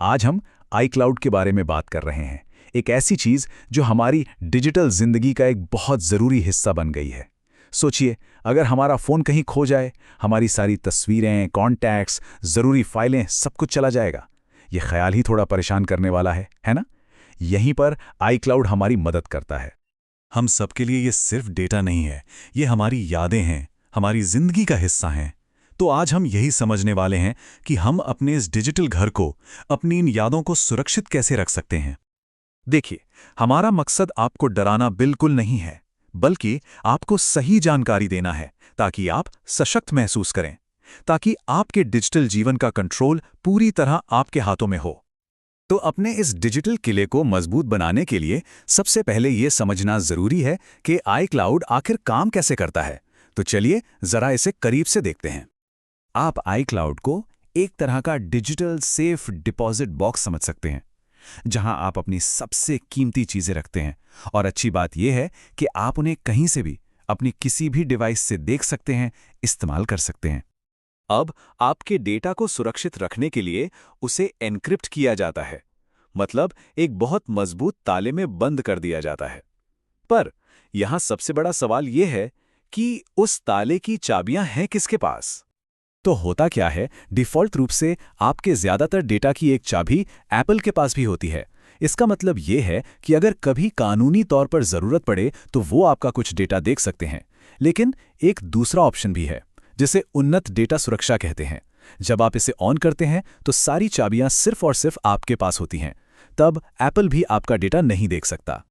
आज हम iCloud के बारे में बात कर रहे हैं। एक ऐसी चीज जो हमारी डिजिटल जिंदगी का एक बहुत जरूरी हिस्सा बन गई है। सोचिए, अगर हमारा फोन कहीं खो जाए, हमारी सारी तस्वीरें, कॉन्टैक्ट्स, जरूरी फाइलें, सब कुछ चला जाएगा। ये ख्याल ही थोड़ा परेशान करने वाला है ना? यहीं पर iCloud हमारी मदद करता है। हम सबके लिए ये सिर्फ डेटा नहीं है, ये हमारी यादें हैं, हमारी जिंदगी का हिस्सा हैं। तो आज हम यही समझने वाले हैं कि हम अपने इस डिजिटल घर को, अपनी इन यादों को सुरक्षित कैसे रख सकते हैं। देखिए, हमारा मकसद आपको डराना बिल्कुल नहीं है, बल्कि आपको सही जानकारी देना है ताकि आप सशक्त महसूस करें, ताकि आपके डिजिटल जीवन का कंट्रोल पूरी तरह आपके हाथों में हो। तो अपने इस डिजिटल किले को मजबूत बनाने के लिए सबसे पहले ये समझना जरूरी है कि iCloud आखिर काम कैसे करता है। तो चलिए जरा इसे करीब से देखते हैं। आप iCloud को एक तरह का डिजिटल सेफ डिपॉजिट बॉक्स समझ सकते हैं, जहां आप अपनी सबसे कीमती चीजें रखते हैं। और अच्छी बात यह है कि आप उन्हें कहीं से भी, अपनी किसी भी डिवाइस से देख सकते हैं, इस्तेमाल कर सकते हैं। अब आपके डेटा को सुरक्षित रखने के लिए उसे एन्क्रिप्ट किया जाता है, मतलब एक बहुत मजबूत ताले में बंद कर दिया जाता है। पर यहां सबसे बड़ा सवाल यह है कि उस ताले की चाबियां हैं किसके पास? तो होता क्या है, डिफ़ॉल्ट रूप से आपके ज़्यादातर डेटा की एक चाबी एप्पल के पास भी होती है। इसका मतलब ये है कि अगर कभी कानूनी तौर पर ज़रूरत पड़े तो वो आपका कुछ डेटा देख सकते हैं। लेकिन एक दूसरा ऑप्शन भी है, जिसे उन्नत डेटा सुरक्षा कहते हैं। जब आप इसे ऑन करते हैं तो सारी चाबियां सिर्फ और सिर्फ आपके पास होती हैं। तब एप्पल भी आपका डेटा नहीं देख सकता।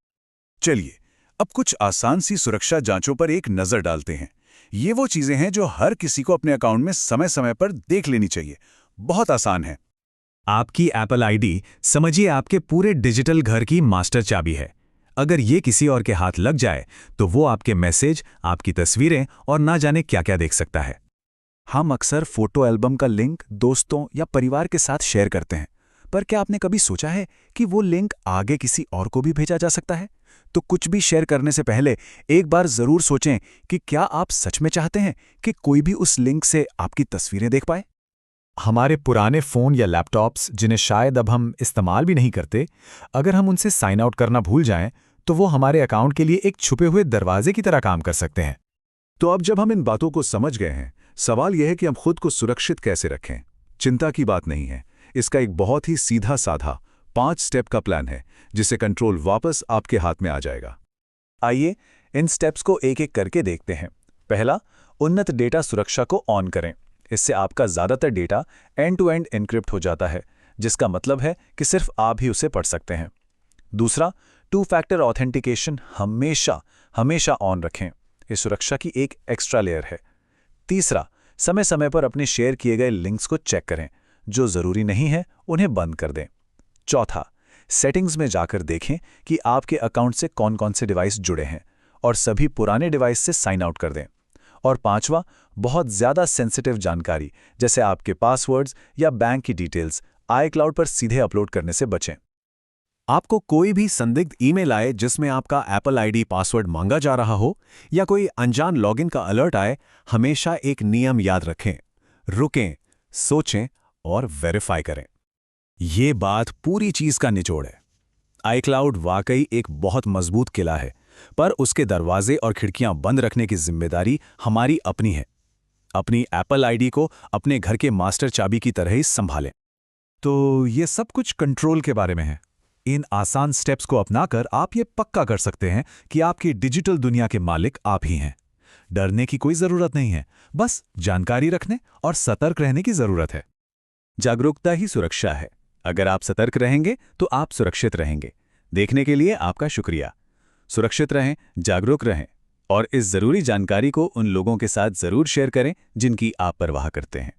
चलिए, अब कुछ आसान सी सुरक्षा जांचों पर एक नज़र डालते हैं। ये वो चीजें हैं जो हर किसी को अपने अकाउंट में समय समय पर देख लेनी चाहिए। बहुत आसान है। आपकी एप्पल आईडी समझिए आपके पूरे डिजिटल घर की मास्टर चाबी है। अगर ये किसी और के हाथ लग जाए तो वो आपके मैसेज, आपकी तस्वीरें और ना जाने क्या क्या देख सकता है। हम अक्सर फोटो एल्बम का लिंक दोस्तों या परिवार के साथ शेयर करते हैं, पर क्या आपने कभी सोचा है कि वो लिंक आगे किसी और को भी भेजा जा सकता है? तो कुछ भी शेयर करने से पहले एक बार जरूर सोचें कि क्या आप सच में चाहते हैं कि कोई भी उस लिंक से आपकी तस्वीरें देख पाए। हमारे पुराने फ़ोन या लैपटॉप्स, जिन्हें शायद अब हम इस्तेमाल भी नहीं करते, अगर हम उनसे साइन आउट करना भूल जाएं, तो वो हमारे अकाउंट के लिए एक छुपे हुए दरवाजे की तरह काम कर सकते हैं। तो अब जब हम इन बातों को समझ गए हैं, सवाल यह है कि हम खुद को सुरक्षित कैसे रखें। चिंता की बात नहीं है, इसका एक बहुत ही सीधा साधा 5 स्टेप का प्लान है, जिसे कंट्रोल वापस आपके हाथ में आ जाएगा। आइए इन स्टेप्स को एक एक करके देखते हैं। पहला, उन्नत डेटा सुरक्षा को ऑन करें। इससे आपका ज़्यादातर data end to end encrypt हो जाता है, जिसका मतलब है कि सिर्फ आप ही उसे पढ़ सकते हैं। दूसरा, 2 फैक्टर ऑथेंटिकेशन हमेशा हमेशा ऑन रखें। इस सुरक्षा की एक एक्स्ट्रा लेयर है। तीसरा, समय समय पर अपने शेयर किए गए लिंक्स को चेक करें। जो ज़रूरी नहीं है उन्हें बंद कर दें। चौथा, सेटिंग्स में जाकर देखें कि आपके अकाउंट से कौन कौन से डिवाइस जुड़े हैं और सभी पुराने डिवाइस से साइन आउट कर दें। और पांचवा, बहुत ज़्यादा सेंसिटिव जानकारी जैसे आपके पासवर्ड्स या बैंक की डिटेल्स iCloud पर सीधे अपलोड करने से बचें। आपको कोई भी संदिग्ध ईमेल आए जिसमें आपका एप्पल आईडी पासवर्ड मांगा जा रहा हो या कोई अनजान लॉगिन का अलर्ट आए, हमेशा एक नियम याद रखें, रुकें, सोचें और वेरीफाई करें। ये बात पूरी चीज का निचोड़ है। iCloud वाकई एक बहुत मजबूत किला है, पर उसके दरवाजे और खिड़कियां बंद रखने की जिम्मेदारी हमारी अपनी है। अपनी एप्पल आईडी को अपने घर के मास्टर चाबी की तरह ही संभालें। तो ये सब कुछ कंट्रोल के बारे में है। इन आसान स्टेप्स को अपनाकर आप ये पक्का कर सकते हैं कि आपकी डिजिटल दुनिया के मालिक आप ही हैं। डरने की कोई जरूरत नहीं है, बस जानकारी रखने और सतर्क रहने की जरूरत है। जागरूकता ही सुरक्षा है। अगर आप सतर्क रहेंगे तो आप सुरक्षित रहेंगे। देखने के लिए आपका शुक्रिया। सुरक्षित रहें, जागरूक रहें और इस जरूरी जानकारी को उन लोगों के साथ जरूर शेयर करें जिनकी आप परवाह करते हैं।